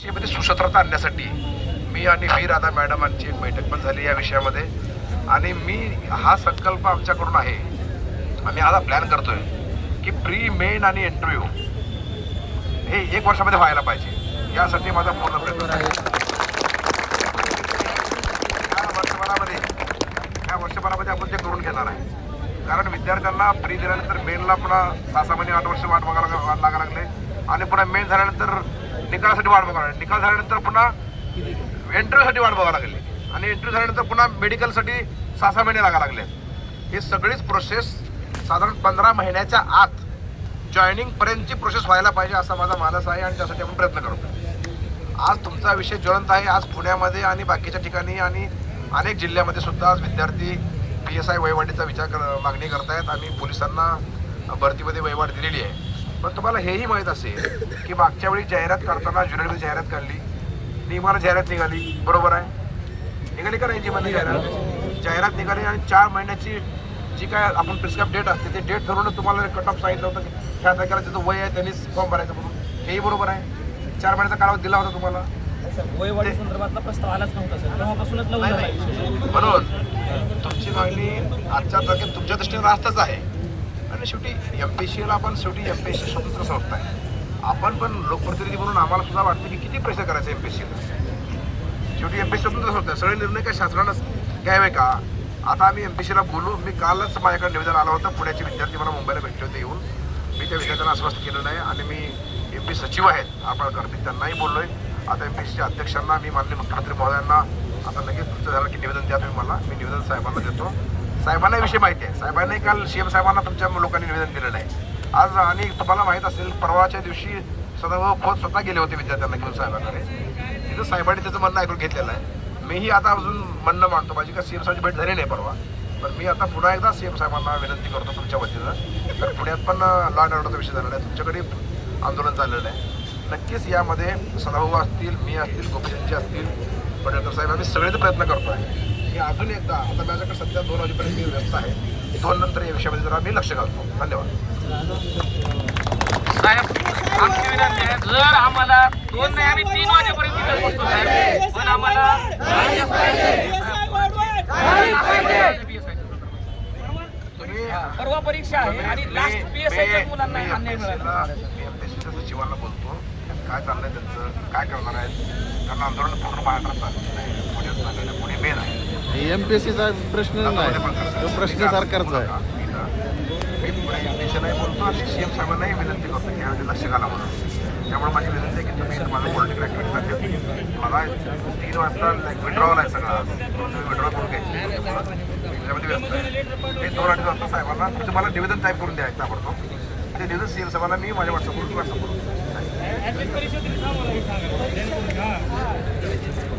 पक्षीमध्ये सुसूत्रता आणण्यासाठी मी आणि व्ही राधा मॅडमांची एक बैठक पण झाली या विषयामध्ये. आणि मी हा संकल्प आमच्याकडून आहे, आम्ही आता प्लॅन करतोय की प्री मेन आणि इंटरव्ह्यू हे 1 वर्षामध्ये व्हायला पाहिजे. यासाठी माझा पूर्ण प्रयत्न आहे. या वर्षभरामध्ये आपण ते करून घेणार आहे. कारण विद्यार्थ्यांना प्री दिल्यानंतर मेनला पुन्हा 6 महिने 8 वर्ष वाट लागा लागले आणि पुन्हा मेन झाल्यानंतर निकालासाठी वाट बघावं लागली. निकाल झाल्यानंतर पुन्हा इंटरव्ह्यूसाठी वाट बघावं लागली आणि इंटरव्ह्यू झाल्यानंतर पुन्हा मेडिकलसाठी 6 महिने लागा लागले. ही सगळीच प्रोसेस साधारण 15 महिन्याच्या आत जॉईनिंगपर्यंतची प्रोसेस व्हायला पाहिजे असा माझा मानस आहे आणि त्यासाठी आपण प्रयत्न करतो. आज तुमचा विषय ज्वलंत आहे. आज पुण्यामध्ये आणि बाकीच्या ठिकाणी आणि अनेक जिल्ह्यामध्ये सुद्धा आज विद्यार्थी PSI वयवाढीचा मागणी करतायत आणि पोलिसांना भरतीमध्ये वयवाढ दिलेली आहे. पण तुम्हाला हेही माहीत असेल की मागच्या वेळी जाहिरात काढताना जुलैमध्ये जाहिरात काढली, नियमाला जाहिरात निघाली, बरोबर आहे, निघाली का नाही? नियमाने जाहिरात निघाली आणि 4 महिन्याची जी काय आपण प्रिस्क्राईब डेट असते ते डेट धरूनच तुम्हाला कट ऑफ सांगितलं होतं की ह्या तारखेला ज्याचं वय आहे त्यांनीच फॉर्म भरायचं म्हणून. हेही बरोबर आहे. 4 महिन्याचा कालावधी दिला होता तुम्हाला. वयवाढी संदर्भातला प्रस्ताव आलाच नव्हता सर, तेव्हापासूनच म्हणून तुमची मागणी आजच्या तारखेत तुमच्या दृष्टीने रास्तच आहे. आणि शेवटी MPSCला आपण MPSC स्वतंत्र संस्था आहे. आपण पण लोकप्रतिनिधी म्हणून आम्हाला सुद्धा वाटतं की किती प्रेशर करायचं MPSCला. शेवटी MPSC स्वतंत्र संस्था आहे. सगळे निर्णय काय शासनानंच घ्यावे का? आता आम्ही MPSCला बोलू. मी कालच माझ्याकडे निवेदन आलं होतं. पुण्याचे विद्यार्थी मला मुंबईला भेटले होते येऊन. मी त्या विद्यार्थ्यांना आश्वस्त केलेलं आहे आणि मी MP सचिव आहेत आपण करते त्यांनाही बोललो आहे. आता MPSCच्या अध्यक्षांना मी माननीय मुख्यमंत्री महोदयांना आता लगेच तुमचं झालं की निवेदन द्या तुम्ही मला. मी निवेदन साहेबांना देतो. साहेबांना विषय माहिती आहे. साहेबांनी काल CM साहेबांना तुमच्या लोकांनी निवेदन दिलेलं आहे आज. आणि तुम्हाला माहीत असेल परवाच्या दिवशी सदाभाऊ खोत स्वतः गेले होते विद्यार्थ्यांना घेऊन साहेबांकडे. तिथं साहेबांनी त्याचं म्हणणं ऐकून घेतलेलं आहे. मीही आता अजून म्हणणं मांडतो. माझी का CM साहेबांची भेट झाली नाही परवा, पण मी आता पुन्हा एकदा CM साहेबांना विनंती करतो तुमच्या वतीनं. तर पुण्यात पण लॉ अँड ऑर्डरचा विषय झालेला आहे, तुमच्याकडे आंदोलन चाललेलं आहे. नक्कीच यामध्ये सदाभाऊ असतील, मी असतील, गोपीचंदजी असतील, पडळकर साहेब, आम्ही सगळेच प्रयत्न करतो आहे की अजून एकदा. आता माझ्याकडे सध्या 2 वाजेपर्यंत व्यवस्था आहे. 2 नंतर या विषयामध्ये जरा मी लक्ष घालतो. धन्यवाद साहेब. आमची विनंती आहे, जर आम्हाला 2 नाही आम्ही 3 वाजेपर्यंत तिथे बसतो साहेब, पण आम्हाला परवा परीक्षा आहे आणि लास्ट PSIच्या मुलांना अन्याय मिळाला. MPSCच्या सचिवांना बोलतो काय चाललंय त्यांचं, काय करणार आहेत. कारण आंदोलन पूर्ण महाराष्ट्रात चाललेलं आहे. पुण्यात चाललेलं आहे. पुणे मेन आहे. MPSCचा प्रश्न नाही, तो प्रश्न सरकारचा आहे. मी MPSCलाही बोलतो आणि CM साहेबांनाही विनंती करतो की यामध्ये लक्ष घाला म्हणून. त्यामुळे माझी विनंती आहे की तुम्ही माझं पॉलिटिकल ॲक्टिव्हिटीसाठी मला 3 वाजता विड्रॉवल आहे सगळा, तुम्ही विड्रॉल करून घ्यायची त्याच्यामध्ये व्यस्त आहे. ते 2-2.5 वाजता साहेबांना तुम्हाला निवेदन टाईप करून द्या ताबडतोब. ते निवेदन CM साहेबांना मी माझ्या व्हॉट्सअपवरून